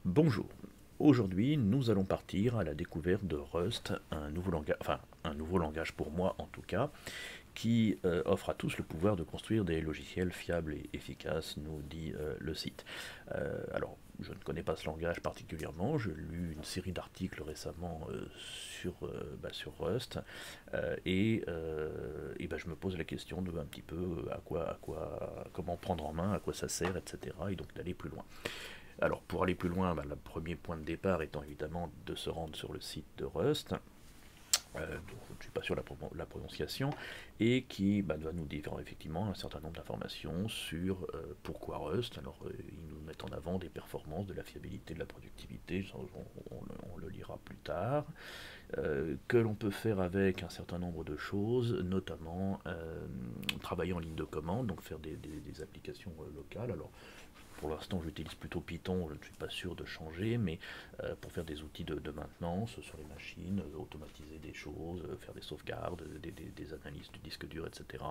Bonjour, aujourd'hui nous allons partir à la découverte de Rust, un nouveau langage pour moi en tout cas, qui offre à tous le pouvoir de construire des logiciels fiables et efficaces, nous dit le site. Alors, je ne connais pas ce langage particulièrement, j'ai lu une série d'articles récemment sur Rust, je me pose la question de un petit peu comment prendre en main, à quoi ça sert, etc. Et donc d'aller plus loin. Alors pour aller plus loin, le premier point de départ étant évidemment de se rendre sur le site de Rust, dont je ne suis pas sûr de la prononciation, et qui va nous dire effectivement un certain nombre d'informations sur pourquoi Rust. Alors ils nous mettent en avant des performances, de la fiabilité, de la productivité, on le lira plus tard, que l'on peut faire avec un certain nombre de choses, notamment travailler en ligne de commande, donc faire des applications locales. Alors pour l'instant, j'utilise plutôt Python, je ne suis pas sûr de changer, mais pour faire des outils de maintenance sur les machines, automatiser des choses, faire des sauvegardes, des analyses du disque dur, etc.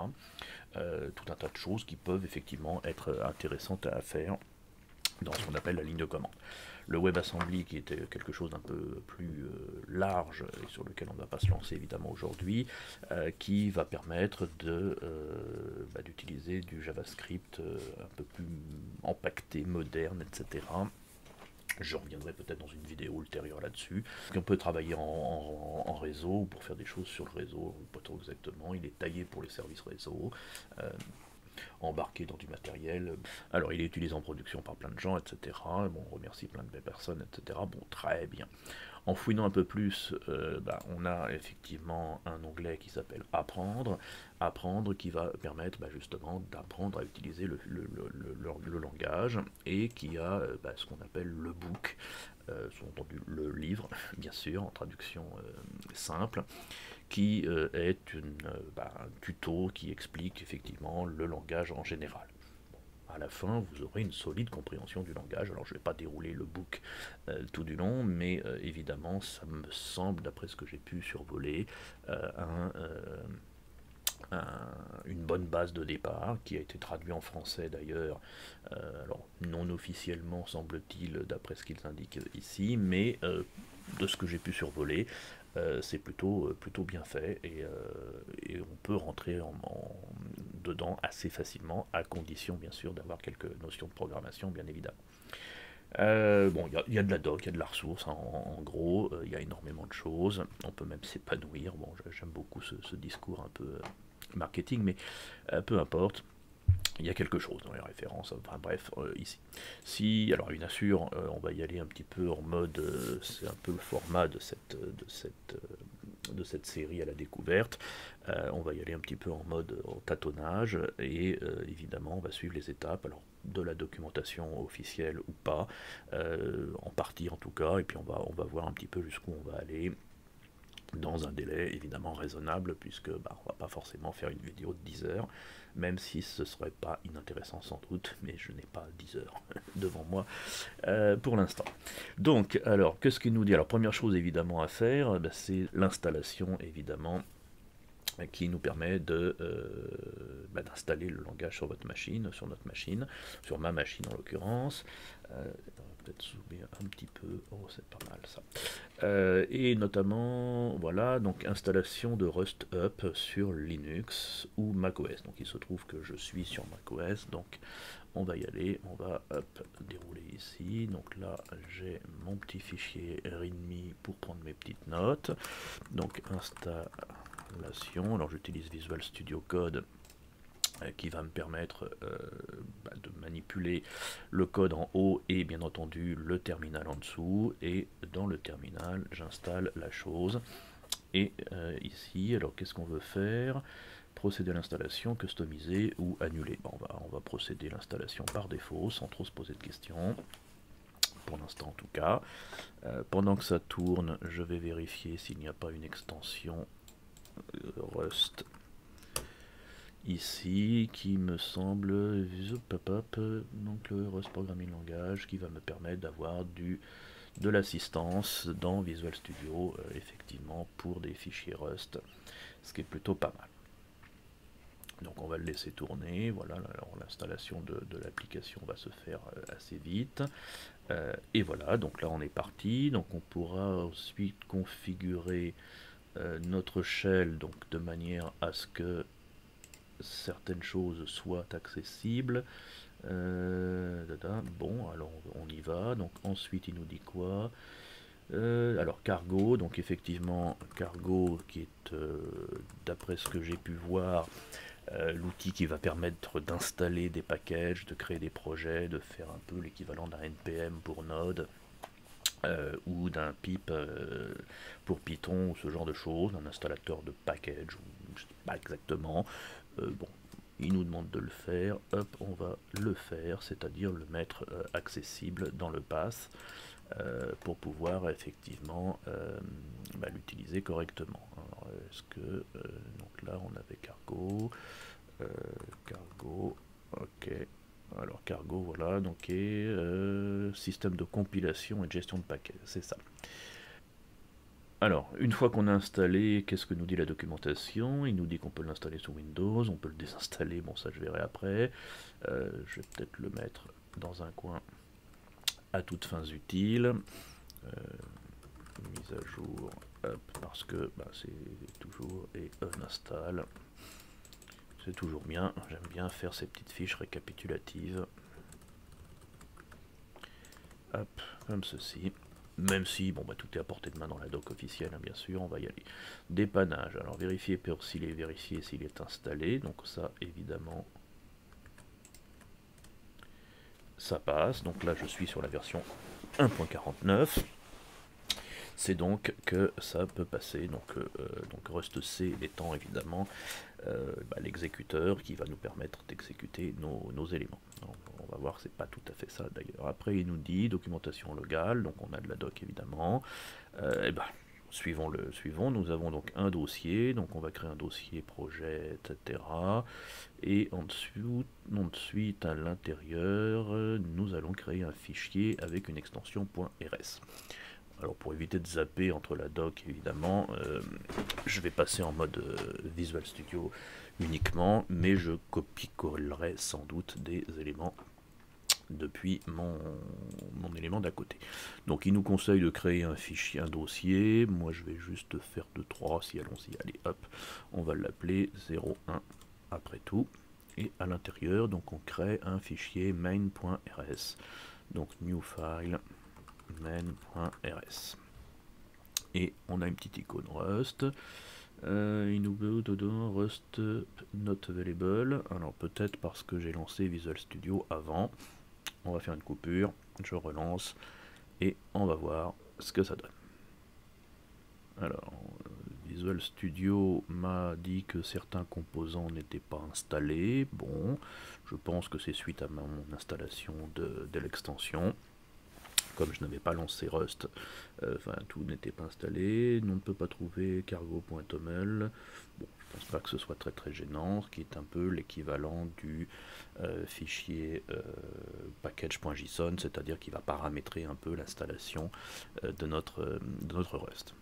Tout un tas de choses qui peuvent effectivement être intéressantes à faire dans ce qu'on appelle la ligne de commande. Le WebAssembly, qui était quelque chose d'un peu plus large et sur lequel on ne va pas se lancer évidemment aujourd'hui, qui va permettre d'utiliser du JavaScript un peu plus empaqueté, moderne, etc. Je reviendrai peut-être dans une vidéo ultérieure là-dessus. On peut travailler en réseau pour faire des choses sur le réseau, pas trop exactement. Il est taillé pour les services réseau. Embarqué dans du matériel. Alors il est utilisé en production par plein de gens, etc. Bon, on remercie plein de belles personnes, etc. Bon, très bien. En fouinant un peu plus, on a effectivement un onglet qui s'appelle Apprendre. Apprendre qui va permettre justement d'apprendre à utiliser le langage et qui a ce qu'on appelle le book, sous-entendu le livre, bien sûr, en traduction simple, qui est un tuto qui explique effectivement le langage en général. À la fin, vous aurez une solide compréhension du langage. Alors, je ne vais pas dérouler le book tout du long, mais évidemment, ça me semble, d'après ce que j'ai pu survoler, un, une bonne base de départ, qui a été traduit en français d'ailleurs, alors non officiellement semble-t-il, d'après ce qu'ils indiquent ici, mais de ce que j'ai pu survoler, c'est plutôt bien fait et on peut rentrer dedans assez facilement, à condition bien sûr d'avoir quelques notions de programmation, bien évidemment. Bon, y a de la doc, il y a de la ressource, hein, en gros, il y a énormément de choses, on peut même s'épanouir. Bon, j'aime beaucoup ce discours un peu marketing, mais peu importe. Il y a quelque chose dans les références, enfin bref, ici. Si, alors bien sûr, on va y aller un petit peu en mode, c'est un peu le format de cette série à la découverte. On va y aller un petit peu en mode en tâtonnage et évidemment on va suivre les étapes, alors de la documentation officielle ou pas, en partie en tout cas, et puis on va voir un petit peu jusqu'où on va aller dans un délai évidemment raisonnable, puisque on va pas forcément faire une vidéo de 10 heures, même si ce serait pas inintéressant sans doute, mais je n'ai pas 10 heures devant moi pour l'instant. Donc, alors, qu'est-ce qu'il nous dit? Alors, première chose évidemment à faire, c'est l'installation évidemment, qui nous permet d'installer le langage sur votre machine, sur notre machine, sur ma machine en l'occurrence. Peut-être zoomer un petit peu, oh c'est pas mal ça. Et notamment, voilà, donc installation de Rust Up sur Linux ou macOS. Donc il se trouve que je suis sur macOS, donc on va y aller, on va dérouler ici. Donc là j'ai mon petit fichier README pour prendre mes petites notes. Donc installation, alors j'utilise Visual Studio Code qui va me permettre de manipuler le code en haut et bien entendu le terminal en dessous, et dans le terminal j'installe la chose. Et ici, alors qu'est-ce qu'on veut faire? Procéder à l'installation, customiser ou annuler. Bon, on va procéder à l'installation par défaut sans trop se poser de questions, pour l'instant en tout cas. Pendant que ça tourne, je vais vérifier s'il n'y a pas une extension Rust ici qui me semble donc le Rust Programming Language, qui va me permettre d'avoir de l'assistance dans Visual Studio effectivement pour des fichiers Rust, ce qui est plutôt pas mal. Donc on va le laisser tourner, voilà, alors l'installation de l'application va se faire assez vite. Et voilà, donc là on est parti, donc on pourra ensuite configurer notre shell donc de manière à ce que certaines choses soient accessibles. Bon, alors on y va, donc ensuite il nous dit quoi? Alors Cargo, donc effectivement Cargo qui est, d'après ce que j'ai pu voir, l'outil qui va permettre d'installer des packages, de créer des projets, de faire un peu l'équivalent d'un NPM pour Node, ou d'un pip pour Python, ou ce genre de choses, un installateur de package, ou je sais pas exactement. Bon, il nous demande de le faire, hop, on va le faire, c'est-à-dire le mettre accessible dans le pass, pour pouvoir effectivement l'utiliser correctement. Alors, est-ce que donc là on avait Cargo, Cargo, ok. Alors Cargo, voilà, donc système de compilation et de gestion de paquets, c'est ça. Alors, une fois qu'on a installé, qu'est-ce que nous dit la documentation? Il nous dit qu'on peut l'installer sous Windows, on peut le désinstaller, bon ça je verrai après. Je vais peut-être le mettre dans un coin à toutes fins utiles. Mise à jour, hop, parce que c'est toujours et uninstall. C'est toujours bien, j'aime bien faire ces petites fiches récapitulatives. Hop, comme ceci. Même si, bon, tout est à portée de main dans la doc officielle, hein, bien sûr, on va y aller. Dépannage, alors vérifier s'il est vérifié, s'il est installé, donc ça, évidemment, ça passe. Donc là, je suis sur la version 1.49. C'est donc que ça peut passer, donc Rust C étant évidemment l'exécuteur qui va nous permettre d'exécuter nos éléments. Donc, on va voir, c'est pas tout à fait ça d'ailleurs. Après il nous dit documentation locale, donc on a de la doc évidemment. Suivons, nous avons donc un dossier, donc on va créer un dossier projet, etc. Et ensuite à l'intérieur, nous allons créer un fichier avec une extension .rs. Alors pour éviter de zapper entre la doc évidemment, je vais passer en mode Visual Studio uniquement, mais je copie-collerai sans doute des éléments depuis mon élément d'à côté. Donc il nous conseille de créer un fichier, un dossier, moi je vais juste faire 2-3, si allons-y, allez hop, on va l'appeler 01 après tout, et à l'intérieur donc on crée un fichier main.rs, donc new file main.rs, et on a une petite icône Rust. Il nous veut dedans Rust not available, alors peut-être parce que j'ai lancé Visual Studio avant. On va faire une coupure, je relance et on va voir ce que ça donne. Alors Visual Studio m'a dit que certains composants n'étaient pas installés. Bon, je pense que c'est suite à mon installation de l'extension. Comme je n'avais pas lancé Rust, tout n'était pas installé. On ne peut pas trouver cargo.toml. Bon, je pense pas que ce soit très très gênant, ce qui est un peu l'équivalent du fichier package.json, c'est-à-dire qui va paramétrer un peu l'installation de notre Rust.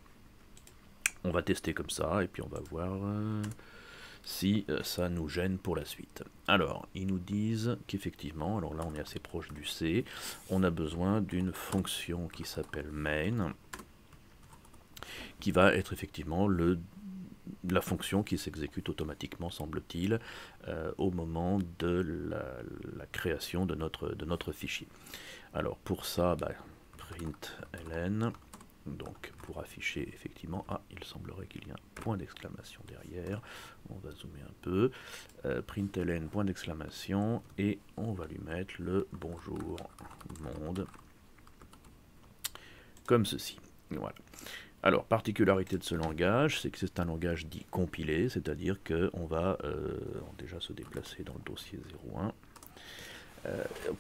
On va tester comme ça et puis on va voir si ça nous gêne pour la suite. Alors, ils nous disent qu'effectivement, alors là on est assez proche du C, on a besoin d'une fonction qui s'appelle main, qui va être effectivement la fonction qui s'exécute automatiquement, semble-t-il, au moment de la création de notre fichier. Alors pour ça, println, donc pour afficher effectivement, il semblerait qu'il y ait un point d'exclamation derrière, on va zoomer un peu, println point d'exclamation, et on va lui mettre le bonjour monde, comme ceci, voilà. Alors, particularité de ce langage, c'est que c'est un langage dit compilé, c'est-à-dire qu'on va déjà se déplacer dans le dossier 01,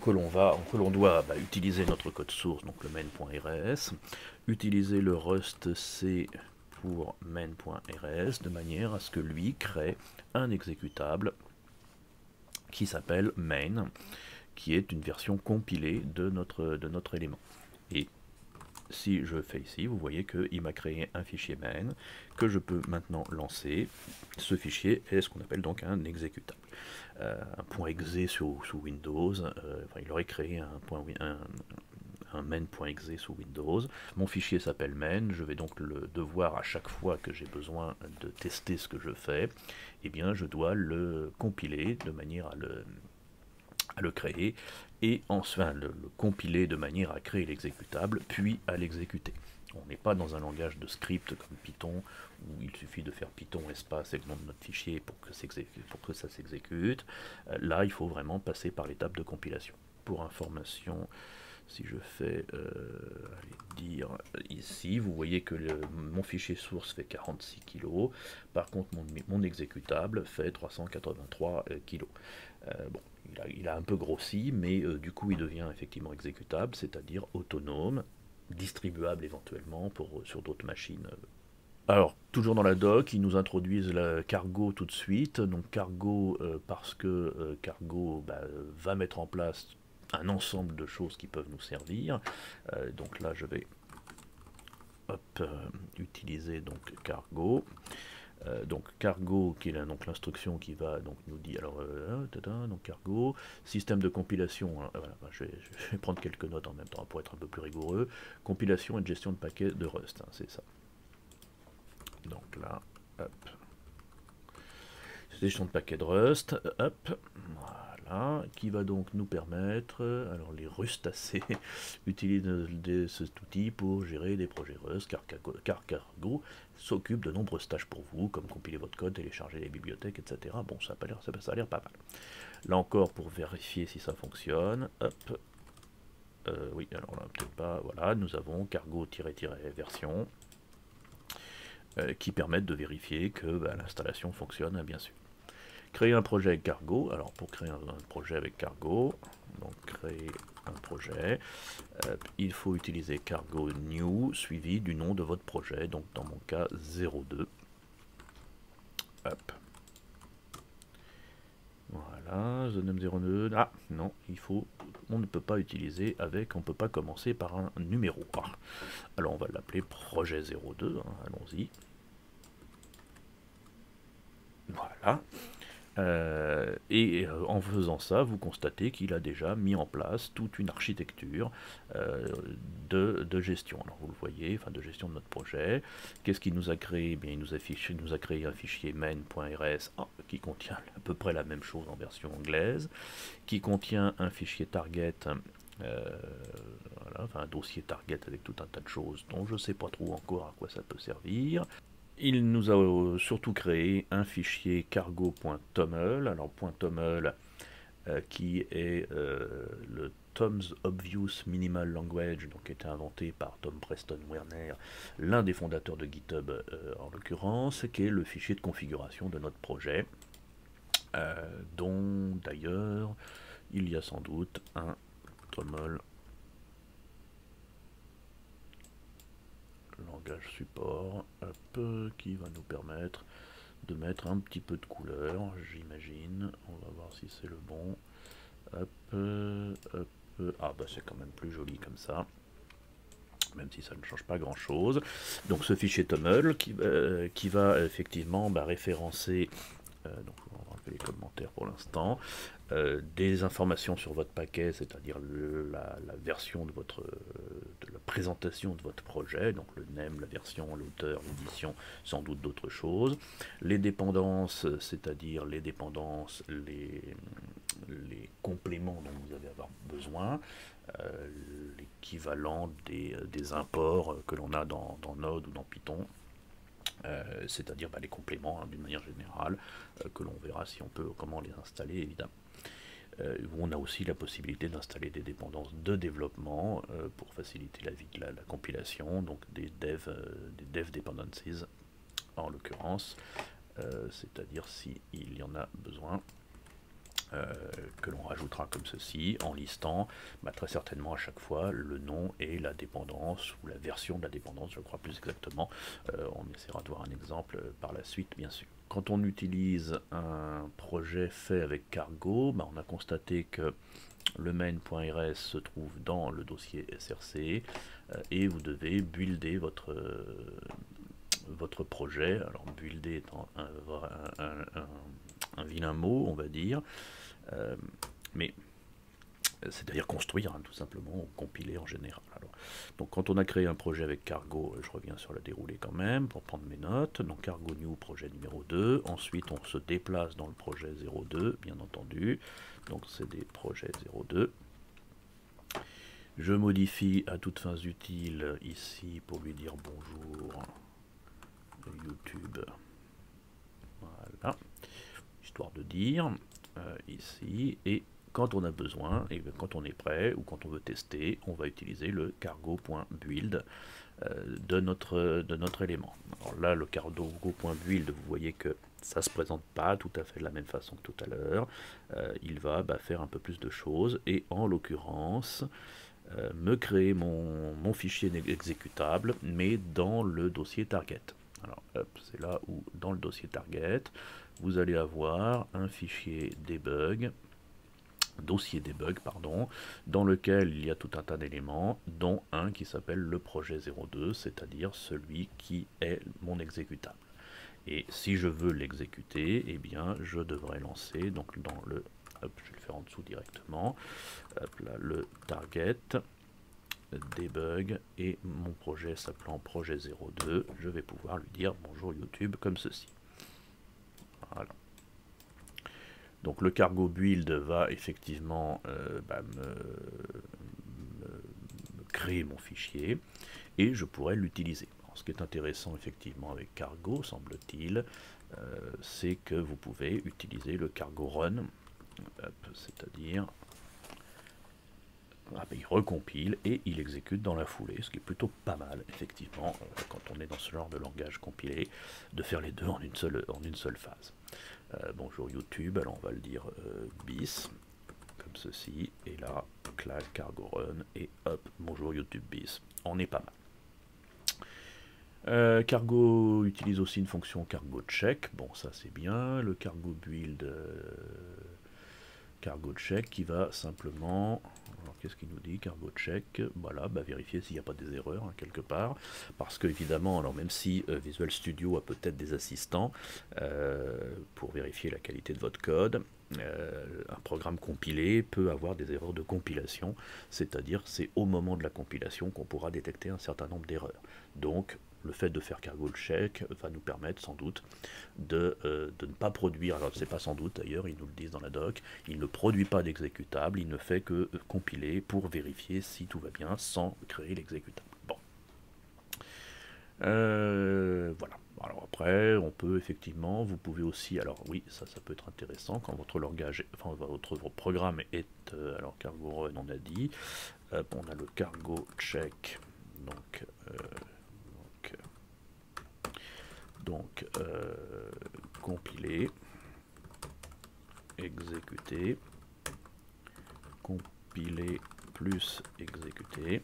que l'on doit utiliser notre code source, donc le main.rs, utiliser le Rust C pour main.rs, de manière à ce que lui crée un exécutable qui s'appelle main, qui est une version compilée de notre élément. Et si je fais ici, vous voyez qu'il m'a créé un fichier main que je peux maintenant lancer. Ce fichier est ce qu'on appelle donc un exécutable. Un point .exe sous Windows, enfin, il aurait créé un main.exe sous Windows. Mon fichier s'appelle main, je vais donc le devoir à chaque fois que j'ai besoin de tester ce que je fais, eh bien je dois le compiler de manière à le créer, et enfin le compiler de manière à créer l'exécutable, puis à l'exécuter. On n'est pas dans un langage de script comme Python, où il suffit de faire Python espace et le nom de notre fichier pour que ça s'exécute. Là, il faut vraiment passer par l'étape de compilation. Pour information, si je fais dire ici, vous voyez que mon fichier source fait 46 kg, par contre mon exécutable fait 383 kg. Bon, il a un peu grossi, mais du coup il devient effectivement exécutable, c'est-à-dire autonome, distribuable éventuellement sur d'autres machines. Alors, toujours dans la doc, ils nous introduisent la Cargo tout de suite. Donc Cargo, parce que Cargo va mettre en place un ensemble de choses qui peuvent nous servir. Donc là, je vais utiliser donc Cargo. Donc Cargo, qui est l'instruction qui va donc nous dire, alors donc Cargo, système de compilation, hein, voilà, je vais prendre quelques notes en même temps pour être un peu plus rigoureux, compilation et gestion de paquets de Rust, hein, c'est ça. Donc là, hop, gestion de paquets de Rust, hop, voilà, qui va donc nous permettre, alors les rustacés utilisent cet outil pour gérer des projets Rust, car Cargo s'occupe de nombreuses tâches pour vous, comme compiler votre code, télécharger les bibliothèques, etc. Bon, ça a l'air pas mal. Là encore, pour vérifier si ça fonctionne, hop, oui, alors là, peut-être pas, voilà, nous avons cargo-version, qui permettent de vérifier que l'installation fonctionne, bien sûr. Créer un projet avec Cargo. Alors pour créer un projet avec Cargo, donc créer un projet, il faut utiliser Cargo new suivi du nom de votre projet, donc dans mon cas 02. Hop. Voilà, the name 02. Ah non, on ne peut pas utiliser avec, on ne peut pas commencer par un numéro. Ah. Alors on va l'appeler projet 02, hein, allons-y. Voilà. En faisant ça, vous constatez qu'il a déjà mis en place toute une architecture de gestion. Alors vous le voyez, enfin de gestion de notre projet. Qu'est-ce qu'il nous a créé? Eh bien, il nous a créé un fichier main.rs qui contient à peu près la même chose en version anglaise, qui contient un fichier target. Voilà, enfin un dossier target avec tout un tas de choses dont je ne sais pas trop encore à quoi ça peut servir. Il nous a surtout créé un fichier cargo.toml, alors .toml qui est le Tom's Obvious Minimal Language, donc qui a été inventé par Tom Preston Werner, l'un des fondateurs de GitHub en l'occurrence, qui est le fichier de configuration de notre projet, dont d'ailleurs il y a sans doute un toml langage support, qui va nous permettre de mettre un petit peu de couleur, j'imagine. On va voir si c'est le bon. Ah bah c'est quand même plus joli comme ça, même si ça ne change pas grand chose. Donc ce fichier toml qui va effectivement référencer, donc on va voir un peu les commentaires pour l'instant, des informations sur votre paquet, c'est-à-dire la version de la présentation de votre projet, donc le name, la version, l'auteur, l'édition, sans doute d'autres choses, les dépendances, c'est-à-dire les dépendances, les compléments dont vous allez avoir besoin, l'équivalent des imports que l'on a dans Node ou dans Python, c'est-à-dire les compléments d'une manière générale, que l'on verra si on peut, comment les installer évidemment. On a aussi la possibilité d'installer des dépendances de développement pour faciliter la vie de la compilation, donc des dev dependencies en l'occurrence, c'est-à-dire s'il y en a besoin, que l'on rajoutera comme ceci, en listant très certainement à chaque fois le nom et la dépendance, ou la version de la dépendance, je crois plus exactement. On essaiera de voir un exemple par la suite, bien sûr. Quand on utilise un projet fait avec Cargo, on a constaté que Le main.rs se trouve dans le dossier src et vous devez builder votre projet. Alors builder étant un vilain mot, on va dire, mais c'est-à-dire construire, hein, tout simplement, ou compiler en général. Alors, donc quand on a créé un projet avec Cargo, je reviens sur la déroulée quand même, pour prendre mes notes. Donc Cargo New, projet numéro 2. Ensuite, on se déplace dans le projet 02, bien entendu. Donc c'est des projets 02. Je modifie à toutes fins utiles ici pour lui dire bonjour YouTube. Voilà, histoire de dire ici, et quand on a besoin, et quand on est prêt, ou quand on veut tester, on va utiliser le cargo.build de notre élément. Alors là, le cargo.build, vous voyez que ça ne se présente pas tout à fait de la même façon que tout à l'heure. Il va faire un peu plus de choses, et en l'occurrence, me créer mon fichier exécutable, mais dans le dossier target. Alors, c'est là où, dans le dossier target, vous allez avoir un fichier dossier debug, pardon, dans lequel il y a tout un tas d'éléments, dont un qui s'appelle le projet 02, c'est-à-dire celui qui est mon exécutable. Et si je veux l'exécuter, eh bien, je devrais lancer, donc dans le, je vais le faire en dessous directement, là, le target, debug, et mon projet s'appelant projet 02, je vais pouvoir lui dire bonjour YouTube comme ceci. Voilà. Donc le cargo build va effectivement me créer mon fichier et je pourrais l'utiliser. Ce qui est intéressant effectivement avec cargo, semble-t-il, c'est que vous pouvez utiliser le cargo run, c'est-à-dire il recompile et il exécute dans la foulée, ce qui est plutôt pas mal, effectivement, quand on est dans ce genre de langage compilé, de faire les deux en une seule phase. Bonjour YouTube, alors on va le dire bis, comme ceci, et là, clac, cargo run, et hop, bonjour YouTube bis, on est pas mal. Cargo utilise aussi une fonction cargo check, bon ça c'est bien, le cargo build cargo check qui va simplement, alors qu'est-ce qu'il nous dit, cargo check, voilà, vérifier s'il n'y a pas des erreurs hein, quelque part, parce que évidemment, alors même si Visual Studio a peut-être des assistants pour vérifier la qualité de votre code, un programme compilé peut avoir des erreurs de compilation, c'est-à-dire c'est au moment de la compilation qu'on pourra détecter un certain nombre d'erreurs. Donc le fait de faire cargo check va nous permettre sans doute de ne pas produire, alors c'est pas sans doute d'ailleurs, ils nous le disent dans la doc, il ne produit pas d'exécutable, il ne fait que compiler pour vérifier si tout va bien sans créer l'exécutable. Bon. Voilà. Alors après, on peut effectivement, vous pouvez aussi, alors oui, ça peut être intéressant quand votre langage, enfin votre programme est, alors cargo run on a dit, on a le cargo check, donc compiler, exécuter, compiler plus exécuter,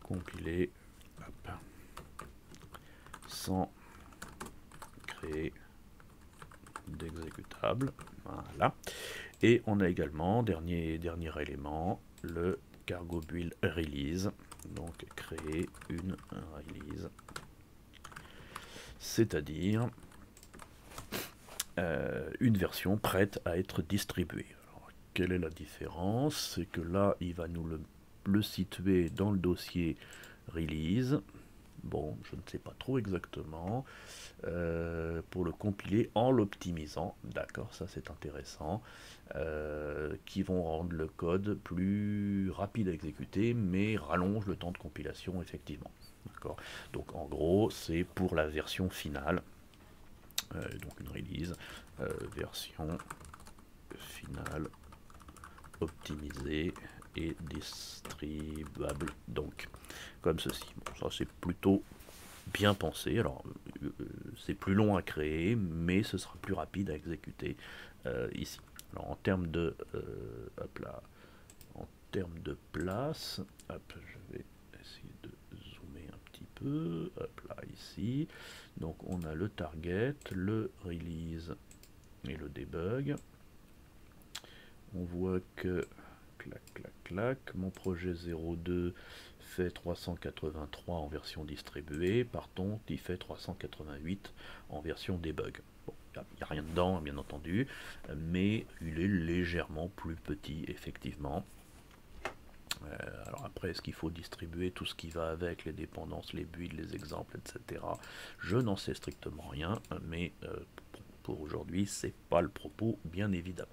compiler hop, sans créer d'exécutable, voilà. Et on a également, dernier élément, le cargo build release, donc créer une release, c'est-à-dire une version prête à être distribuée. Alors, quelle est la différence? C'est que là, il va nous le situer dans le dossier release. Bon, je ne sais pas trop exactement. Pour le compiler en l'optimisant, d'accord, ça c'est intéressant, qui vont rendre le code plus rapide à exécuter, mais rallonge le temps de compilation effectivement. D'accord. Donc en gros, c'est pour la version finale. Donc une release, version finale optimisée et distribuable, donc comme ceci. Bon, ça c'est plutôt bien pensé. Alors c'est plus long à créer, mais ce sera plus rapide à exécuter ici. Alors en termes de hop là, en termes de place, hop, je vais essayer de zoomer un petit peu, hop là ici. Donc on a le target, le release et le debug. on voit que, clac, clac, clac, mon projet 02 fait 383 en version distribuée, par contre il fait 388 en version debug. Bon, il n'y a rien dedans, bien entendu, mais il est légèrement plus petit, effectivement. Alors après, est-ce qu'il faut distribuer tout ce qui va avec, les dépendances, les builds, les exemples, etc. Je n'en sais strictement rien, mais pour aujourd'hui, c'est pas le propos, bien évidemment.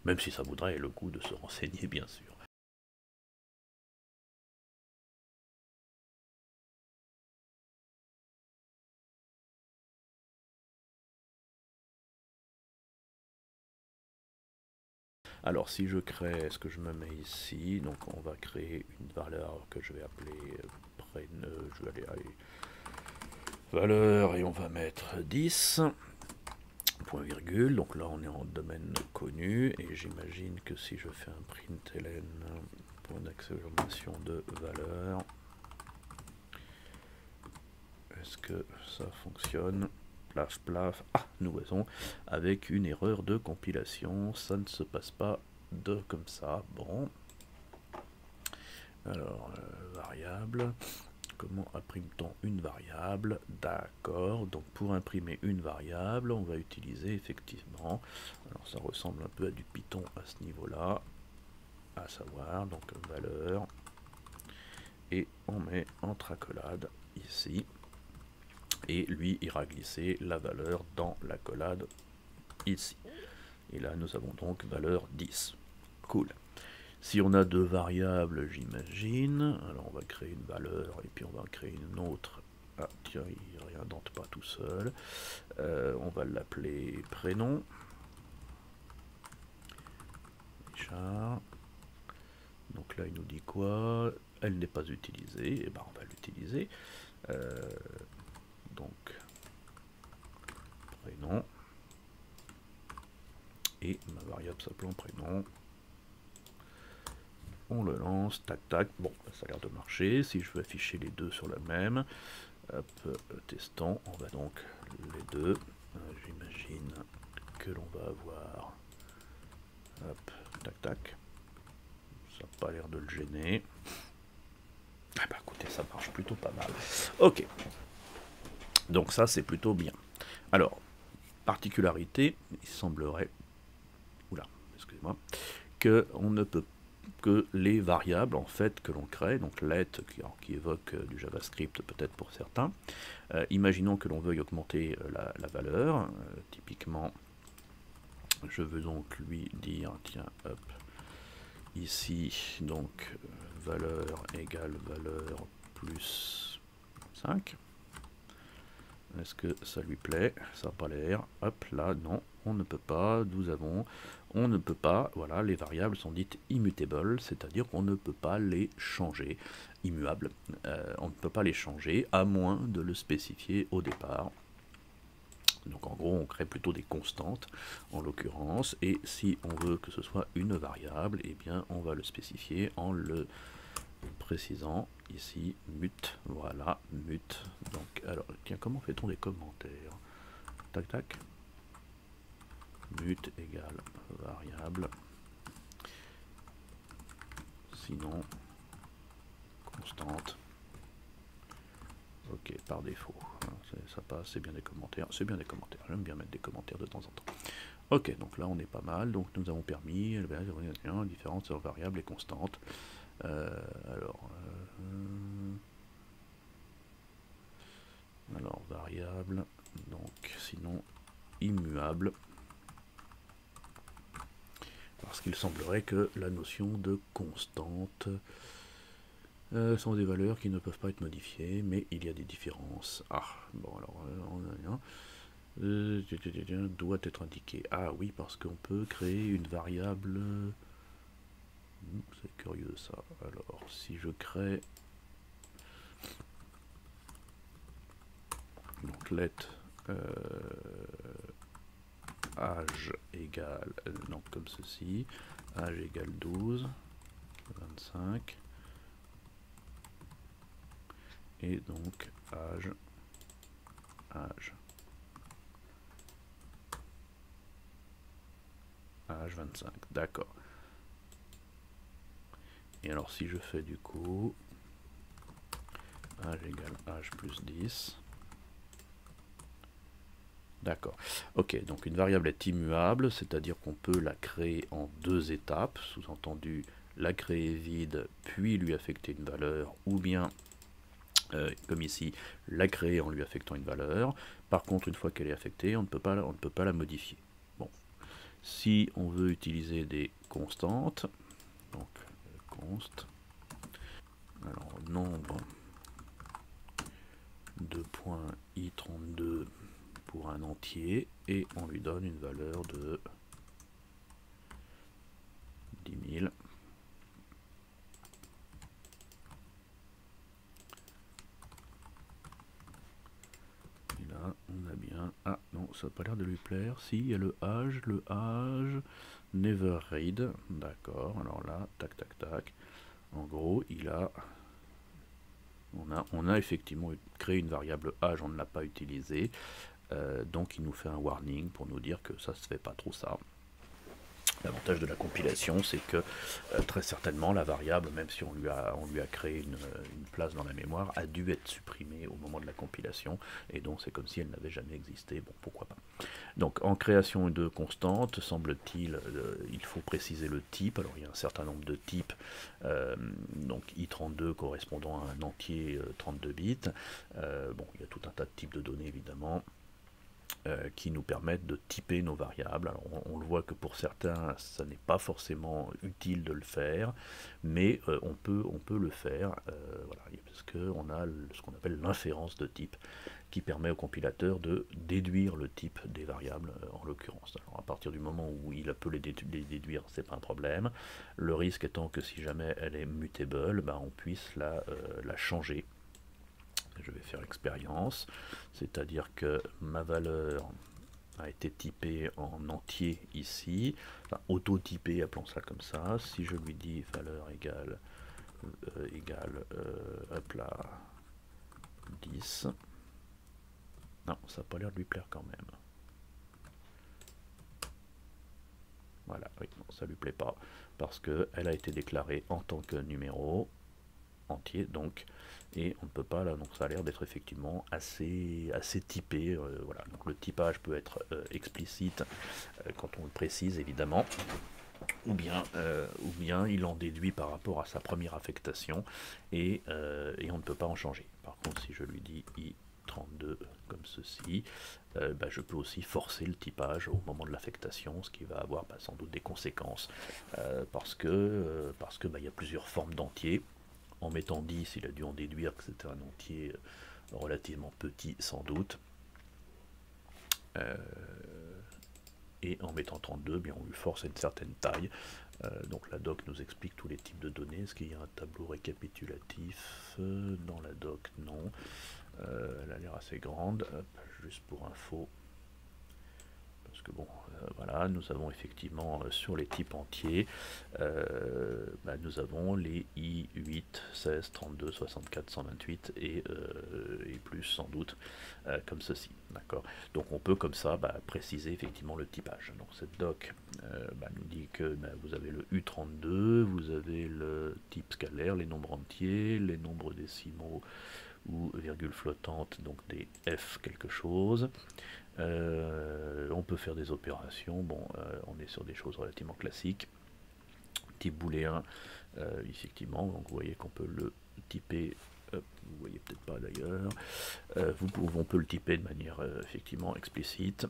Même si ça vaudrait le coup de se renseigner, bien sûr. Alors si je crée, est-ce que je me mets ici? Donc on va créer une valeur que je vais appeler je vais aller valeur et on va mettre 10. Point virgule, donc là on est en domaine connu et j'imagine que si je fais un println point d'exclamation de valeur, est-ce que ça fonctionne? Plaf plaf, ah nous voyons avec une erreur de compilation, ça ne se passe pas comme ça. Bon, alors variable, comment imprime-t-on une variable? D'accord, donc pour imprimer une variable, on va utiliser effectivement, alors ça ressemble un peu à du Python à ce niveau-là, à savoir, donc valeur, et on met entre accolades ici, et lui ira glisser la valeur dans l'accolade ici. Et là nous avons donc valeur 10. Cool. Si on a deux variables, j'imagine, alors on va créer une valeur et puis on va créer une autre. Ah tiens, il ne réindente pas tout seul. On va l'appeler prénom. Richard. Donc là il nous dit quoi? Elle n'est pas utilisée, et ben on va l'utiliser. Donc prénom. Et ma variable s'appelant prénom. On le lance, tac tac, bon ça a l'air de marcher. Si je veux afficher les deux sur la même, hop, testons, on va donc les deux, j'imagine que l'on va avoir, hop, tac tac, ça n'a pas l'air de le gêner. Ah bah écoutez, ça marche plutôt pas mal. Ok, donc ça c'est plutôt bien. Alors, particularité, il semblerait, oula, excusez-moi, que on ne peut que les variables en fait que l'on crée, donc let qui évoque du JavaScript peut-être pour certains. Imaginons que l'on veuille augmenter la valeur, typiquement je veux donc lui dire tiens hop ici donc valeur égale valeur plus 5. Est-ce que ça lui plaît? Ça n'a pas l'air. Hop, là, non, on ne peut pas. On ne peut pas. Voilà, les variables sont dites immutables, c'est-à-dire qu'on ne peut pas les changer. Immuables. On ne peut pas les changer à moins de le spécifier au départ. Donc en gros, on crée plutôt des constantes, en l'occurrence, et si on veut que ce soit une variable, eh bien, on va le spécifier en le précisant ici mute, voilà, mute. Donc alors tiens, comment fait-on des commentaires? Tac tac, mute égale variable, sinon constante. Ok, par défaut, ça passe, c'est bien des commentaires, j'aime bien mettre des commentaires de temps en temps. Ok, donc là on est pas mal, donc nous avons permis la différence entre variable et constante. Alors variable, donc sinon immuable, parce qu'il semblerait que la notion de constante sont des valeurs qui ne peuvent pas être modifiées, mais il y a des différences. Ah, bon alors on a doit être indiqué. Ah oui, parce qu'on peut créer une variable. C'est curieux ça. Alors si je crée donc let âge égale, donc comme ceci, âge égale 12, 25, et donc âge âge 25, d'accord. Et alors si je fais du coup âge égale âge plus 10, d'accord. Ok, donc une variable est immuable, c'est-à-dire qu'on peut la créer en deux étapes, sous-entendu la créer vide, puis lui affecter une valeur, ou bien, comme ici, la créer en lui affectant une valeur. Par contre, une fois qu'elle est affectée, on ne peut pas la modifier. Bon. Si on veut utiliser des constantes, donc const, alors nombre de points i32 pour un entier, et on lui donne une valeur de 10 000. Et là, on a bien... Ah non, ça n'a pas l'air de lui plaire. Si, il y a le âge, never read. D'accord, alors là, tac, tac, tac. En gros, il a... On a effectivement créé une variable âge, on ne l'a pas utilisée. Donc il nous fait un warning pour nous dire que ça se fait pas trop ça. L'avantage de la compilation, c'est que très certainement la variable, même si on lui a créé une place dans la mémoire, a dû être supprimée au moment de la compilation, et donc c'est comme si elle n'avait jamais existé. Bon, pourquoi pas. Donc en création de constantes, semble-t-il, il faut préciser le type. Alors il y a un certain nombre de types, donc i32 correspondant à un entier 32 bits. Bon, il y a tout un tas de types de données évidemment, qui nous permettent de typer nos variables. Alors on le voit que pour certains, ça n'est pas forcément utile de le faire, mais on peut le faire, voilà, parce qu'on a ce qu'on appelle l'inférence de type, qui permet au compilateur de déduire le type des variables, en l'occurrence. Alors à partir du moment où il peut les déduire, c'est pas un problème. Le risque étant que si jamais elle est mutable, ben, on puisse la changer. Je vais faire expérience, c'est-à-dire que ma valeur a été typée en entier ici, enfin auto-typée, appelons ça comme ça. Si je lui dis valeur égale, hop là, 10, non, ça n'a pas l'air de lui plaire quand même. Voilà, oui, non, ça lui plaît pas, parce qu'elle a été déclarée en tant que numéro entier, donc, et on ne peut pas là, donc ça a l'air d'être effectivement assez typé, voilà. Donc le typage peut être explicite quand on le précise évidemment, ou bien il en déduit par rapport à sa première affectation, et on ne peut pas en changer. Par contre, si je lui dis i32 comme ceci, bah, je peux aussi forcer le typage au moment de l'affectation, ce qui va avoir bah, sans doute des conséquences, parce que bah, il y a plusieurs formes d'entiers. En mettant 10, il a dû en déduire que c'était un entier relativement petit, sans doute. Et en mettant 32, bien, on lui force à une certaine taille. Donc la doc nous explique tous les types de données. Est-ce qu'il y a un tableau récapitulatif dans la doc? Non. Elle a l'air assez grande. Hop, juste pour info. Parce que bon, voilà, nous avons effectivement sur les types entiers, bah, nous avons les i8, 16, 32, 64, 128 et plus sans doute, comme ceci, d'accord. Donc on peut comme ça bah, préciser effectivement le typage. Donc cette doc bah, nous dit que bah, vous avez le U32, vous avez le type scalaire, les nombres entiers, les nombres décimaux ou virgule flottante, donc des f quelque chose. On peut faire des opérations, bon, on est sur des choses relativement classiques, type booléen, effectivement, donc vous voyez qu'on peut le typer, vous voyez peut-être pas d'ailleurs, on peut le typer de manière effectivement explicite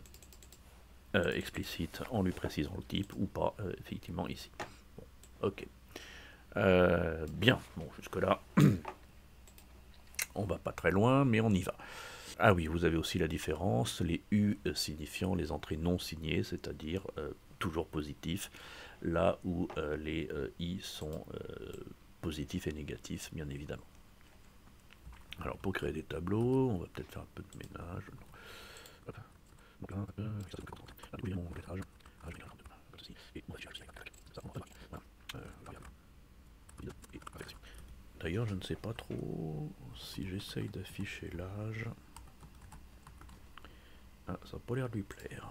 en lui précisant le type ou pas, effectivement ici. Bon, ok. Bien, bon, jusque là, on va pas très loin, mais on y va. Ah oui, vous avez aussi la différence, les U signifiant les entrées non signées, c'est-à-dire toujours positifs, là où les I sont positifs et négatifs, bien évidemment. Alors pour créer des tableaux, on va peut-être faire un peu de ménage. Donc là, mon lettrage, et on va faire ça, d'ailleurs, je ne sais pas trop si j'essaye d'afficher l'âge. Ah, ça n'a pas l'air de lui plaire.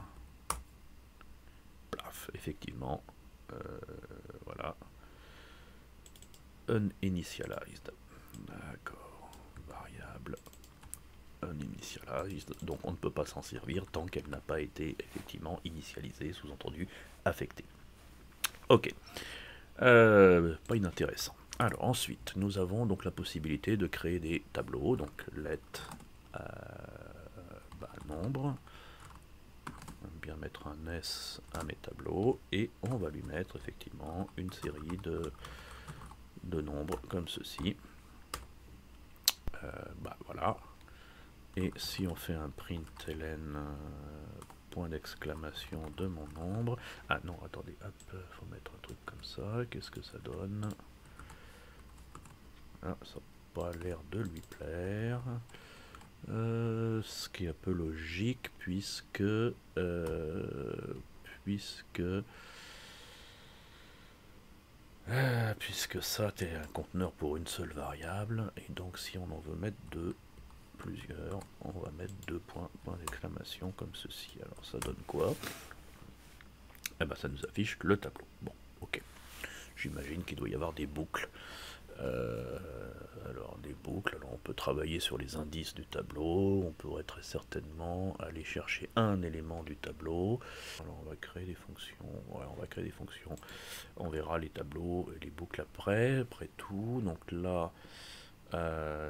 Plaf, effectivement, voilà, uninitialized. D'accord, variable uninitialized, donc on ne peut pas s'en servir tant qu'elle n'a pas été effectivement initialisée, sous-entendu affectée. Ok, pas inintéressant. Alors ensuite, nous avons donc la possibilité de créer des tableaux, donc let nombre. On va bien mettre un S à mes tableaux et on va lui mettre effectivement une série de nombres comme ceci. Voilà. Et si on fait un println point d'exclamation de mon nombre. Ah non, attendez, hop, faut mettre un truc comme ça. Qu'est-ce que ça donne? Ah, ça n'a pas l'air de lui plaire. Ce qui est un peu logique puisque ça c'est un conteneur pour une seule variable et donc si on en veut mettre plusieurs, on va mettre deux points d'exclamation comme ceci. Alors ça donne quoi? Eh ben ça nous affiche le tableau. Bon, ok. J'imagine qu'il doit y avoir des boucles. Alors des boucles, alors on peut travailler sur les indices du tableau, on pourrait très certainement aller chercher un élément du tableau. Alors on va créer des fonctions, ouais, on va créer des fonctions, on verra les tableaux et les boucles après tout. Donc là,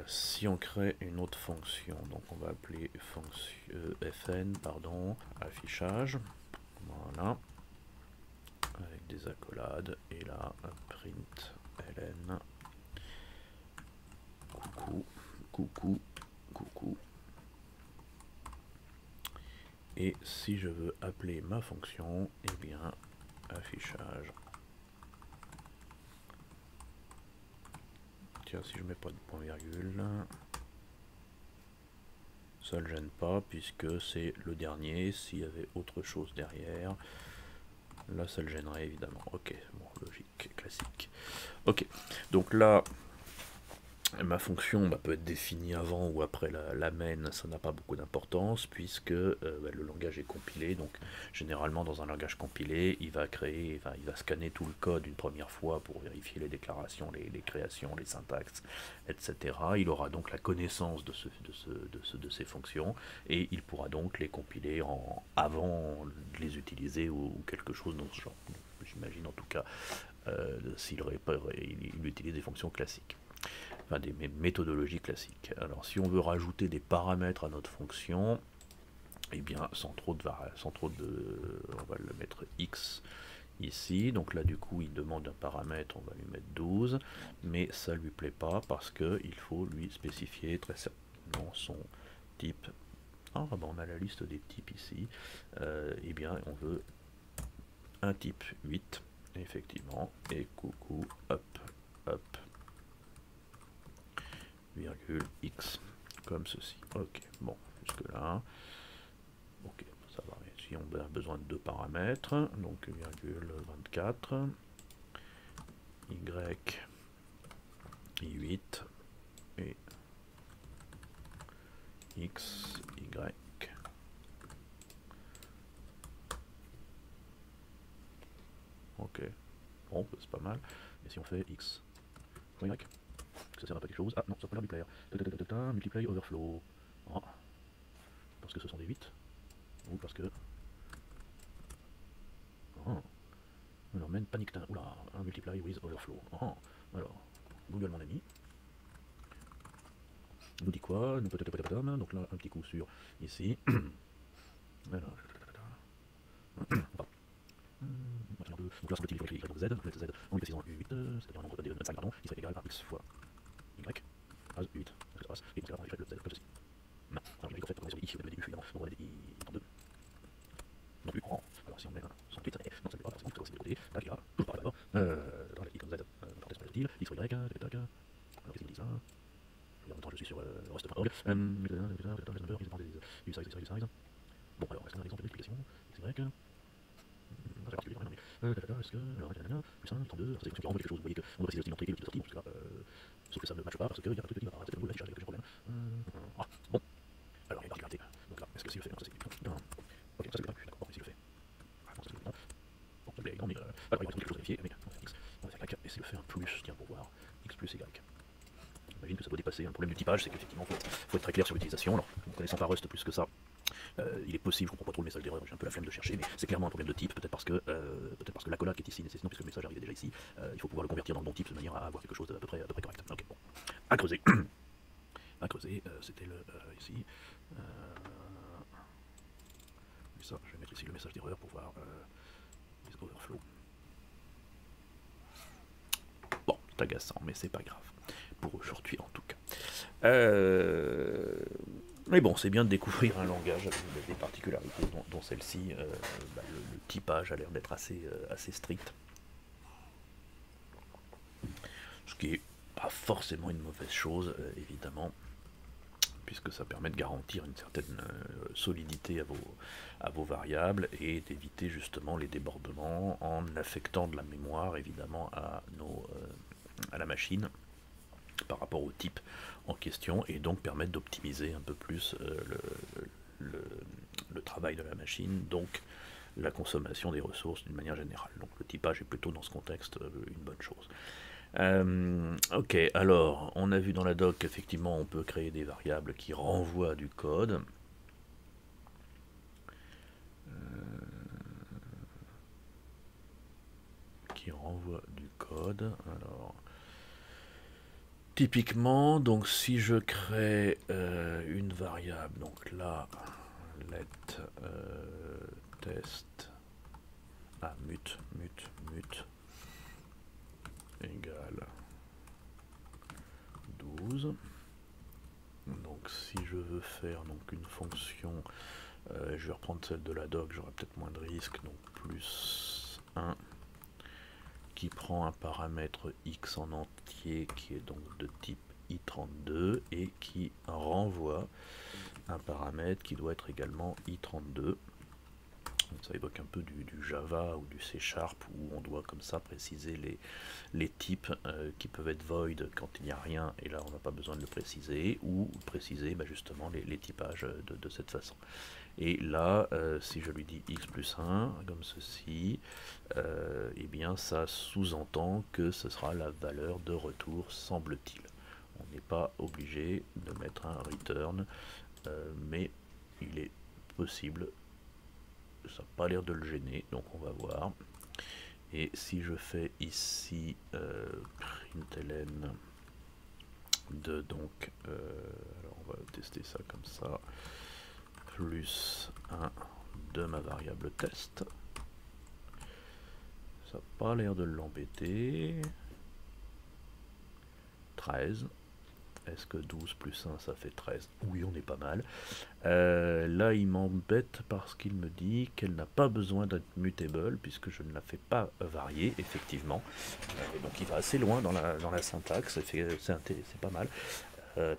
si on crée une autre fonction, donc on va appeler fonction fn, pardon, affichage, voilà, avec des accolades, et là, print ln. Coucou. Et si je veux appeler ma fonction, eh bien, affichage. Tiens, si je mets pas de point virgule, ça ne le gêne pas puisque c'est le dernier. S'il y avait autre chose derrière, là ça le gênerait évidemment. Ok, bon, logique, classique. Ok, donc là, ma fonction peut être définie avant ou après la main, ça n'a pas beaucoup d'importance puisque le langage est compilé. Donc généralement dans un langage compilé, il va scanner tout le code une première fois pour vérifier les déclarations, les créations, les syntaxes, etc. Il aura donc la connaissance de ces fonctions et il pourra donc les compiler avant de les utiliser ou quelque chose dans ce genre. J'imagine en tout cas s'il utilise des fonctions classiques. Enfin, des méthodologies classiques. Alors si on veut rajouter des paramètres à notre fonction, eh bien sans trop de on va le mettre x ici, donc là du coup il demande un paramètre, on va lui mettre 12, mais ça lui plaît pas parce que il faut lui spécifier très certainement son type. Ah on a la liste des types ici. Eh bien on veut un type 8 effectivement, et coucou, hop, virgule x comme ceci. Ok, bon, jusque là. Ok, ça va. Si on a besoin de deux paramètres, donc virgule 24, y 8 et x y. Ok, bon, c'est pas mal. Et si on fait x, y, ça sert à pas quelque chose? Ah non, ça peut l'air du plaire. Multiply overflow. Ah. Parce que ce sont des 8 ou parce que... Ah. Alors, men panic time. Oula, un multiply with overflow. Ah. Alors, Google mon ami. Nous dit quoi? Donc là, un petit coup sur ici. Alors, donc là, semble-t-il, il faut écrire Z. Z, on lui précisant 8, c'est-à-dire un nombre de 5, pardon, qui serait égal à x fois y, as 8, espace, et donc là, on fait le Z comme ceci. Alors, je vais en fait, on est sur les i, on a des u, évidemment, on a des i dans 2. Non plus, alors si on met un 108, non, ça ne veut pas forcément, il faut aussi de côté, tac, là, toujours pareil d'abord, dans la i comme Z, parenthèse projectile, x fois y, tac, tac, alors qu'est-ce qu'il me dit ça? En même temps, je suis sur rust.org, bon, alors, est-ce qu'on a un exemple de multiplication, x, y, très particulier, est-ce que, alors, plus 1, 32, c'est qui renvoie quelque chose, vous voyez qu'on doit préciser aussi l'entrée et le sortie, donc sauf que ça ne matche pas parce qu'il y a un truc qui va apparaître, c'est l'affichage avec le problème. Bon, alors il y a une particularité, donc là, est-ce que si je fais, non, ça c'est, ok, ça c'est pas plus, d'accord, bon, si je fais, non, ça c'est, bon, ça essayer de faire un plus, tiens, pour voir, x plus y. J'imagine que ça doit dépasser. Le problème du typage, c'est qu'effectivement, il faut être très clair sur l'utilisation. Alors, ne connaissant pas Rust plus que ça, il est possible, je ne comprends pas trop le message d'erreur, j'ai un peu la flemme de chercher, mais c'est clairement un problème de type, peut-être parce que l'accola qui est ici nécessaire, puisque le message arrivait déjà ici, il faut pouvoir le convertir dans le bon type de manière à avoir quelque chose d'à peu près correct. Ok, bon. À creuser. À creuser, c'était le ici. Ça, je vais mettre ici le message d'erreur pour voir les overflow. Bon, c'est agaçant, mais c'est pas grave. Pour aujourd'hui en tout cas. Mais bon, c'est bien de découvrir un langage avec des particularités, dont celle-ci. Le typage a l'air d'être assez strict. Ce qui n'est pas forcément une mauvaise chose, évidemment, puisque ça permet de garantir une certaine solidité à vos variables et d'éviter justement les débordements en affectant de la mémoire, évidemment, à la machine par rapport au type en question, et donc permettre d'optimiser un peu plus le travail de la machine, donc la consommation des ressources d'une manière générale. Donc le typage est plutôt dans ce contexte une bonne chose. Ok, alors on a vu dans la doc qu'effectivement on peut créer des variables qui renvoient du code. Alors typiquement, donc si je crée une variable, donc là let test mut égale 12. Donc si je veux faire donc une fonction, je vais reprendre celle de la doc, j'aurai peut-être moins de risques, donc plus 1 qui prend un paramètre x en entier qui est donc de type i32 et qui renvoie un paramètre qui doit être également i32. Donc ça évoque un peu du Java ou du C# où on doit comme ça préciser les types qui peuvent être void quand il n'y a rien, et là on n'a pas besoin de le préciser, ou préciser justement les typages de cette façon. Et là, si je lui dis x plus 1, comme ceci, eh bien ça sous-entend que ce sera la valeur de retour, semble-t-il. On n'est pas obligé de mettre un return, mais il est possible, ça n'a pas l'air de le gêner, donc on va voir. Et si je fais ici println de donc, alors on va tester ça comme ça, plus 1 de ma variable test, ça n'a pas l'air de l'embêter. 13. Est-ce que 12 plus 1 ça fait 13? Oui, on est pas mal. Là il m'embête parce qu'il me dit qu'elle n'a pas besoin d'être mutable puisque je ne la fais pas varier, effectivement. Donc il va assez loin dans la syntaxe, c'est pas mal,